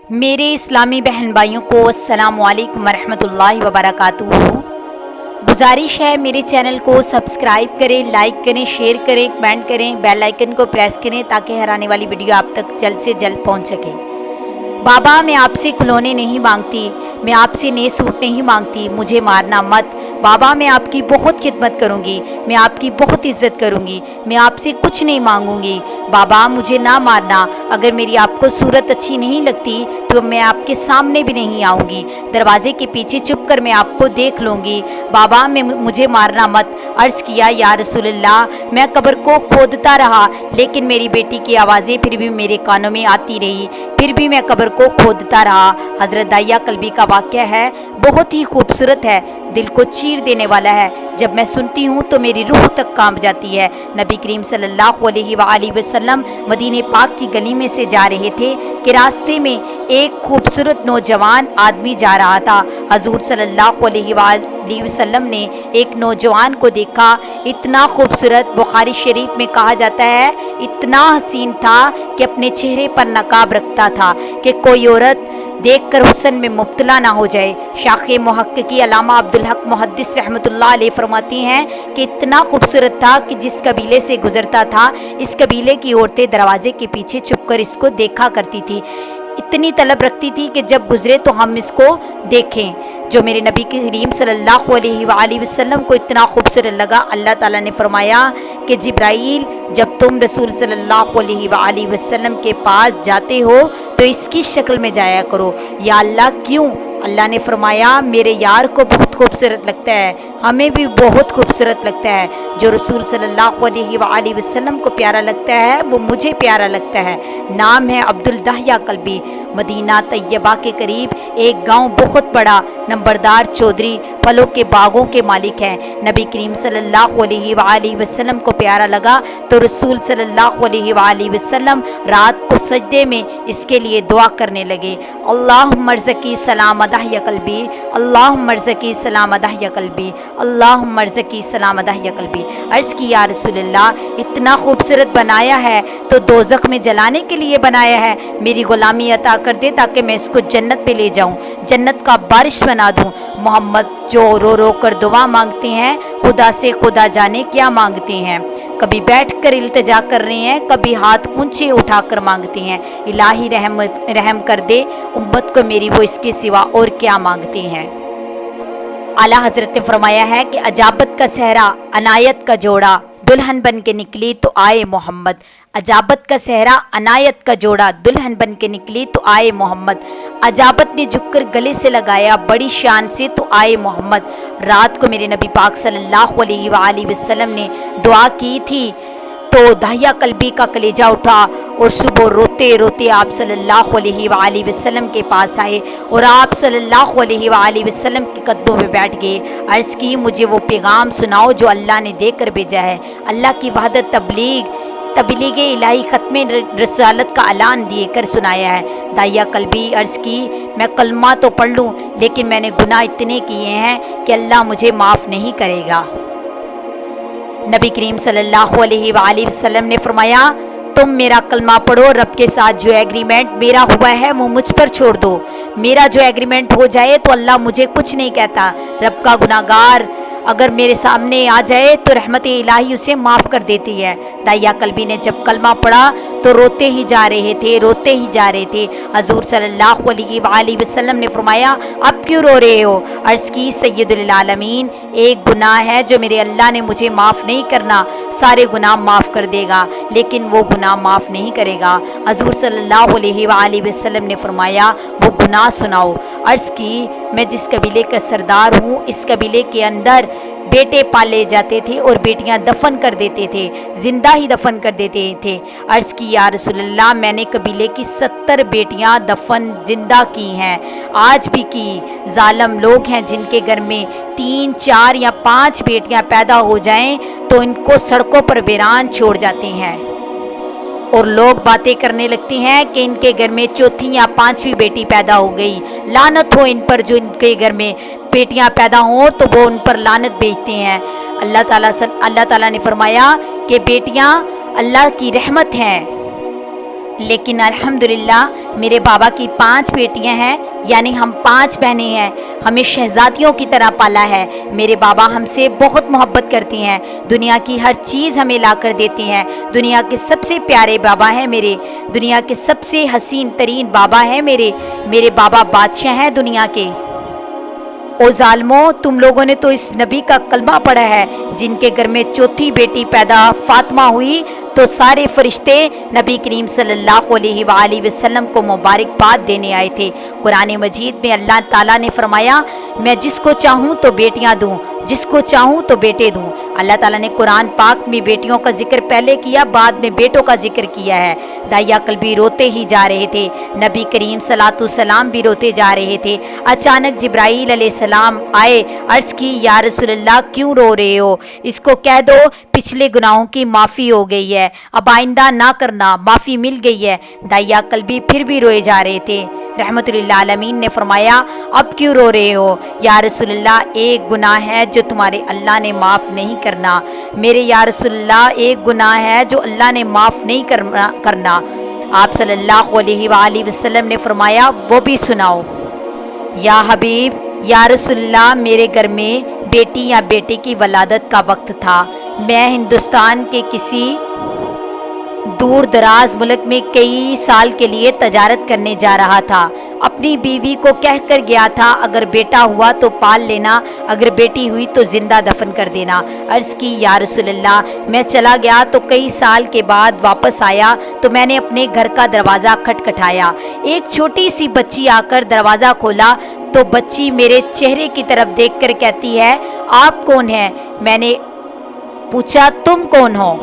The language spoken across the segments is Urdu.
میرے اسلامی بہن بھائیوں کو السلام علیکم ورحمۃ اللہ وبرکاتہ۔ گزارش ہے میرے چینل کو سبسکرائب کریں، لائک کریں، شیئر کریں، کمنٹ کریں، بیل آئیکن کو پریس کریں تاکہ ہر آنے والی ویڈیو آپ تک جلد سے جلد پہنچ سکے۔ بابا میں آپ سے کھلونے نہیں مانگتی، میں آپ سے نئے سوٹ نہیں مانگتی، مجھے مارنا مت۔ بابا میں آپ کی بہت خدمت کروں گی، میں آپ کی بہت عزت کروں گی، میں آپ سے کچھ نہیں مانگوں گی۔ بابا مجھے نہ مارنا، اگر میری آپ کو صورت اچھی نہیں لگتی تو میں آپ کے سامنے بھی نہیں آؤں گی، دروازے کے پیچھے چھپ کر میں آپ کو دیکھ لوں گی۔ بابا مجھے مارنا مت۔ عرض کیا یا رسول اللہ، میں قبر کو کھودتا رہا لیکن میری بیٹی کی آوازیں پھر بھی میرے کانوں میں آتی رہی، پھر بھی میں قبر کو کھودتا رہا۔ حضرت داہیہ کلبی کا واقعہ ہے، بہت ہی خوبصورت ہے، دل کو چیر دینے والا ہے۔ جب میں سنتی ہوں تو میری روح تک کانپ جاتی ہے۔ نبی کریم صلی اللہ علیہ وآلہ وسلم مدینہ پاک کی گلی میں سے جا رہے تھے کہ راستے میں ایک خوبصورت نوجوان آدمی جا رہا تھا۔ حضور صلی اللہ علیہ وآلہ وسلم نے ایک نوجوان کو دیکھا، اتنا خوبصورت، بخاری شریف میں کہا جاتا ہے اتنا حسین تھا کہ اپنے چہرے پر نقاب رکھتا تھا کہ کوئی عورت دیکھ کر حسن میں مبتلا نہ ہو جائے۔ شاخ محققی علامہ عبدالحق محدث رحمۃ اللہ علیہ فرماتی ہیں کہ اتنا خوبصورت تھا کہ جس قبیلے سے گزرتا تھا اس قبیلے کی عورتیں دروازے کے پیچھے چھپ کر اس کو دیکھا کرتی تھی، اتنی طلب رکھتی تھی کہ جب گزرے تو ہم اس کو دیکھیں۔ جو میرے نبی کریم صلی اللہ علیہ وآلہ وسلم کو اتنا خوبصورت لگا، اللہ تعالیٰ نے فرمایا کہ جبرائیل جب تم رسول صلی اللہ علیہ وآلہ وسلم کے پاس جاتے ہو تو اس کی شکل میں جایا کرو۔ یا اللہ کیوں؟ اللہ نے فرمایا میرے یار کو بہت خوبصورت لگتا ہے، ہمیں بھی بہت خوبصورت لگتا ہے، جو رسول صلی اللہ علیہ وآلہ وسلم کو پیارا لگتا ہے وہ مجھے پیارا لگتا ہے۔ نام ہے عبدالداہیہ کلبی، مدینہ طیبہ کے قریب ایک گاؤں، بہت بڑا، نمبردار چودھری، پھلوں کے باغوں کے مالک ہیں۔ نبی کریم صلی اللہ علیہ وآلہ وسلم کو پیارا لگا تو رسول صلی اللہ علیہ وآلہ وسلم رات کو سجدے میں اس کے لیے دعا کرنے لگے، اللہم ارزقی سلام داہیہ قلبی، اللہم ارزقی سلام داہیہ قلبی، اللہم ارزقی سلام داہیہ قلبی۔ عرض کی یا رسول اللہ، اتنا خوبصورت بنایا ہے تو دوزخ میں جلانے کے لیے بنایا ہے، میری غلامی عطا کر دے تاکہ میں اس کو جنت پہ لے جاؤں، جنت کا بارش بنا دوں۔ محمد جو رو رو کر دعا مانگتے ہیں، خدا سے خدا جانے کیا مانگتے ہیں، کبھی بیٹھ کر التجا کر رہے ہیں، کبھی ہاتھ اونچے اٹھا کر مانگتے ہیں، الہی رحم کر دے امت کو میری، وہ اس کے سوا اور کیا مانگتے ہیں۔ اعلیٰ حضرت نے فرمایا ہے کہ عجابت کا صحرا، عنایت کا جوڑا، دلہن بن کے نکلی تو آئے محمد۔ عجابت کا صحرا، عنایت کا جوڑا، دلہن بن کے نکلی تو آئے محمد۔ عجابت نے جھک کر گلے سے لگایا بڑی شان سے تو آئے محمد۔ رات کو میرے نبی پاک صلی اللہ علیہ وآلہ وسلم نے دعا کی تھی تو داہیہ قلبی کا کلیجہ اٹھا اور صبح روتے روتے آپ صلی اللہ علیہ وآلہ وسلم کے پاس آئے اور آپ صلی اللہ علیہ وآلہ وسلم کے قدموں میں بیٹھ گئے۔ عرض کی مجھے وہ پیغام سناؤ جو اللہ نے دے کر بھیجا ہے، اللہ کی وحدت تبلیغ الہی ختم رسالت کا اعلان دیے کر سنایا ہے۔ داہیہ قلبی عرض کی میں کلمہ تو پڑھ لوں لیکن میں نے گناہ اتنے کیے ہیں کہ اللہ مجھے معاف نہیں کرے گا۔ نبی کریم صلی اللہ علیہ وآلہ وسلم نے فرمایا تم میرا کلمہ پڑھو، رب کے ساتھ جو ایگریمنٹ میرا ہوا ہے وہ مجھ پر چھوڑ دو، میرا جو ایگریمنٹ ہو جائے تو اللہ مجھے کچھ نہیں کہتا۔ رب کا گناہگار اگر میرے سامنے آ جائے تو رحمت الہی اسے معاف کر دیتی ہے۔ داہیہ قلبی نے جب کلمہ پڑھا تو روتے ہی جا رہے تھے۔ حضور صلی اللہ علیہ وآلہ وسلم نے فرمایا اب کیوں رو رہے ہو؟ عرض کی سید العالمین، ایک گناہ ہے جو میرے اللہ نے مجھے معاف نہیں کرنا، سارے گناہ معاف کر دے گا لیکن وہ گناہ معاف نہیں کرے گا۔ حضور صلی اللہ علیہ وآلہ وسلم نے فرمایا وہ گناہ سناؤ۔ عرض کی میں جس قبیلے کا سردار ہوں، اس قبیلے کے اندر بیٹے پالے جاتے تھے اور بیٹیاں دفن کر دیتے تھے، زندہ ہی دفن کر دیتے تھے۔ عرض کی یا رسول اللہ، میں نے قبیلے کی 70 بیٹیاں دفن زندہ کی ہیں، آج بھی کی۔ ظالم لوگ ہیں جن کے گھر میں 3 4 یا 5 بیٹیاں پیدا ہو جائیں تو ان کو سڑکوں پر ویران چھوڑ جاتے ہیں اور لوگ باتیں کرنے لگتے ہیں کہ ان کے گھر میں 4تھی یا 5ویں بیٹی پیدا ہو گئی، لعنت ہو ان پر جو ان کے گھر میں بیٹیاں پیدا ہوں تو وہ ان پر لعنت بھیجتے ہیں۔ اللہ تعالیٰ نے فرمایا کہ بیٹیاں اللہ کی رحمت ہیں، لیکن الحمدللہ میرے بابا کی 5 بیٹیاں ہیں، یعنی ہم 5 بہنیں ہیں۔ ہمیں شہزادیوں کی طرح پالا ہے۔ میرے بابا ہم سے بہت محبت کرتی ہیں، دنیا کی ہر چیز ہمیں لا کر دیتے ہیں۔ دنیا کے سب سے پیارے بابا ہیں میرے، دنیا کے سب سے حسین ترین بابا ہیں میرے بابا بادشاہ ہیں دنیا کے۔ او ظالمو، تم لوگوں نے تو اس نبی کا کلمہ پڑھا ہے جن کے گھر میں چوتھی بیٹی پیدا فاطمہ ہوئی تو سارے فرشتے نبی کریم صلی اللہ علیہ وآلہ وسلم کو مبارکباد دینے آئے تھے۔ قرآن مجید میں اللہ تعالیٰ نے فرمایا میں جس کو چاہوں تو بیٹیاں دوں، جس کو چاہوں تو بیٹے دوں۔ اللہ تعالیٰ نے قرآن پاک میں بیٹیوں کا ذکر پہلے کیا، بعد میں بیٹوں کا ذکر کیا ہے۔ دایا کلبی روتے ہی جا رہے تھے، نبی کریم صلی اللہ علیہ وسلم بھی روتے جا رہے تھے۔ اچانک جبرائیل علیہ السلام آئے، عرض کی یا رسول اللہ کیوں رو رہے ہو؟ اس کو کہہ دو پچھلے گناہوں کی معافی ہو گئی ہے، اب آئندہ نہ کرنا، معافی مل گئی ہے۔ دایا کلبی پھر بھی روئے جا رہے تھے۔ رحمت اللہ عالمین نے فرمایا اب کیوں رو رہے ہو؟ یا رسول اللہ ایک گناہ ہے جو تمہارے اللہ نے معاف نہیں کرنا، میرے یا رسول اللہ ایک گناہ ہے جو اللہ نے معاف نہیں کرنا۔ آپ صلی اللہ علیہ وآلہ وسلم نے فرمایا وہ بھی سناؤ۔ یا حبیب یا رسول اللہ میرے گھر میں بیٹی یا بیٹے کی ولادت کا وقت تھا، میں ہندوستان کے کسی دور دراز ملک میں کئی سال کے لیے تجارت کرنے جا رہا تھا۔ اپنی بیوی کو کہہ کر گیا تھا اگر بیٹا ہوا تو پال لینا، اگر بیٹی ہوئی تو زندہ دفن کر دینا۔ عرض کی یا رسول اللہ میں چلا گیا تو کئی سال کے بعد واپس آیا تو میں نے اپنے گھر کا دروازہ کھٹکھٹایا، ایک چھوٹی سی بچی آ کر دروازہ کھولا تو بچی میرے چہرے کی طرف دیکھ کر کہتی ہے آپ کون ہیں؟ میں نے پوچھا تم کون ہو؟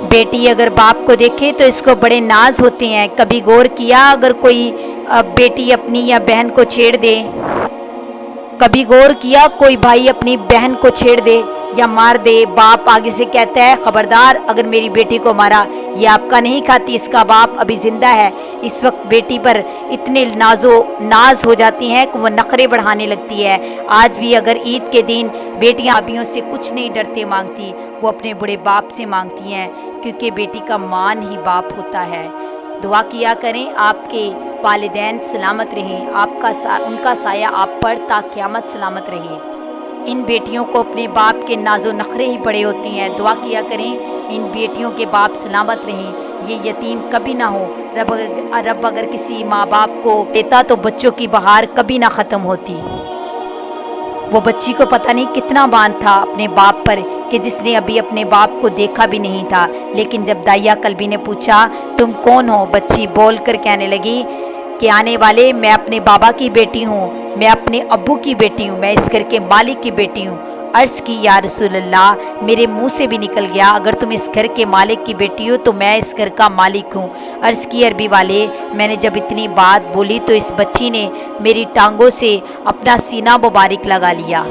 بیٹی اگر باپ کو دیکھے تو اس کو بڑے ناز ہوتے ہیں، کبھی غور کیا اگر کوئی بیٹی اپنی یا بہن کو چھیڑ دے، کبھی غور کیا کوئی بھائی اپنی بہن کو چھیڑ دے یا مار دے، باپ آگے سے کہتا ہے خبردار اگر میری بیٹی کو مارا یہ آپ کا نہیں کھاتی، اس کا باپ ابھی زندہ ہے۔ اس وقت بیٹی پر اتنے ناز ہو جاتی ہیں کہ وہ نخرے بڑھانے لگتی ہے۔ آج بھی اگر عید کے دن بیٹیاں ابیوں سے کچھ نہیں ڈرتے مانگتی، وہ اپنے بڑے باپ سے مانگتی ہیں، کیونکہ بیٹی کا مان ہی باپ ہوتا ہے۔ دعا کیا کریں آپ کے والدین سلامت رہیں، ان کا سایہ آپ پر تا قیامت سلامت رہے۔ ان بیٹیوں کو اپنے باپ کے ناز و نخرے ہی بڑے ہوتے ہیں، دعا کیا کریں ان بیٹیوں کے باپ سلامت رہیں، یہ یتیم کبھی نہ ہو۔ رب اگر کسی ماں باپ کو دیتا تو بچوں کی بہار کبھی نہ ختم ہوتی۔ وہ بچی کو پتہ نہیں کتنا بان تھا اپنے باپ پر کہ جس نے ابھی اپنے باپ کو دیکھا بھی نہیں تھا، لیکن جب دایا کلبی نے پوچھا تم کون ہو، بچی بول کر کہنے لگی کہ آنے والے میں اپنے بابا کی بیٹی ہوں، میں اپنے ابو کی بیٹی ہوں، میں اس گھر کے مالک کی بیٹی ہوں۔ عرض کی یا رسول اللہ میرے منہ سے بھی نکل گیا اگر تم اس گھر کے مالک کی بیٹی ہو تو میں اس گھر کا مالک ہوں۔ عرض کی عربی والے میں نے جب اتنی بات بولی تو اس بچی نے میری ٹانگوں سے اپنا سینہ مبارک لگا لیا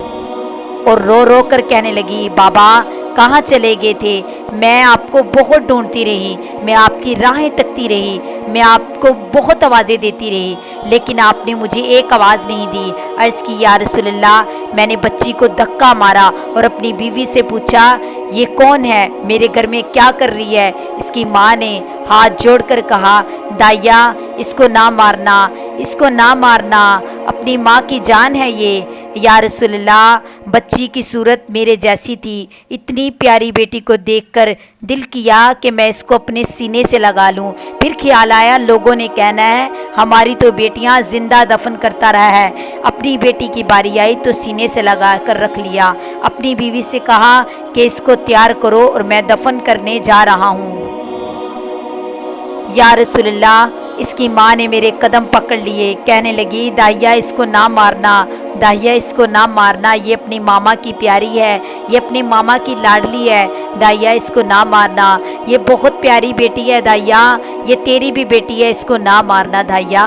اور رو رو کر کہنے لگی بابا کہاں چلے گئے تھے؟ میں آپ کو بہت ڈھونڈتی رہی، میں آپ کی راہیں تکتی رہی، میں آپ کو بہت آوازیں دیتی رہی، لیکن آپ نے مجھے ایک آواز نہیں دی۔ عرض کی یا رسول اللہ میں نے بچی کو دھکا مارا اور اپنی بیوی سے پوچھا یہ کون ہے، میرے گھر میں کیا کر رہی ہے؟ اس کی ماں نے ہاتھ جوڑ کر کہا دایا اس کو نہ مارنا، اس کو نہ مارنا، اپنی ماں کی جان ہے یہ۔ یا رسول اللہ بچی کی صورت میرے جیسی تھی، اتنی پیاری بیٹی کو دیکھ کر دل کیا کہ میں اس کو اپنے سینے سے لگا لوں، پھر خیال آیا لوگوں نے کہنا ہے ہماری تو بیٹیاں زندہ دفن کرتا رہا ہے، اپنی بیٹی کی باری آئی تو سینے سے لگا کر رکھ لیا۔ اپنی بیوی سے کہا کہ اس کو تیار کرو اور میں دفن کرنے جا رہا ہوں۔ یا رسول اللہ اس کی ماں نے میرے قدم پکڑ لیے، کہنے لگی داہیہ اس کو نہ مارنا، داہیہ اس کو نہ مارنا، یہ اپنی ماما کی پیاری ہے، یہ اپنی ماما کی لاڈلی ہے، داہیہ اس کو نہ مارنا، یہ بہت پیاری بیٹی ہے داہیہ، یہ تیری بھی بیٹی ہے، اس کو نہ مارنا داہیہ۔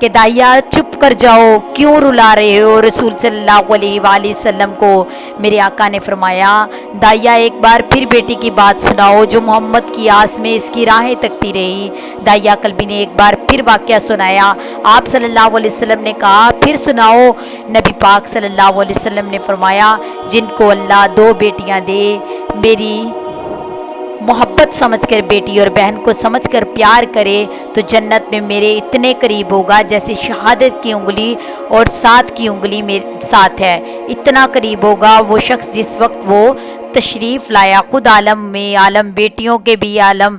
کہ دائیا چپ کر جاؤ، کیوں رلا رہے ہو رسول صلی اللہ علیہ وآلہ وسلم کو۔ میرے آقا نے فرمایا دائیا ایک بار پھر بیٹی کی بات سناؤ جو محمد کی آس میں اس کی راہیں تکتی رہی۔ دائیا قلبی نے ایک بار پھر واقعہ سنایا۔ آپ صلی اللہ علیہ وسلم نے کہا پھر سناؤ۔ نبی پاک صلی اللہ علیہ وسلم نے فرمایا جن کو اللہ 2 بیٹیاں دے، میری محبت سمجھ کر بیٹی اور بہن کو سمجھ کر پیار کرے تو جنت میں میرے اتنے قریب ہوگا جیسے شہادت کی انگلی اور 7 کی انگلی میرے ساتھ ہے، اتنا قریب ہوگا وہ شخص جس وقت وہ تشریف لایا۔ خود عالم میں عالم، بیٹیوں کے بھی عالم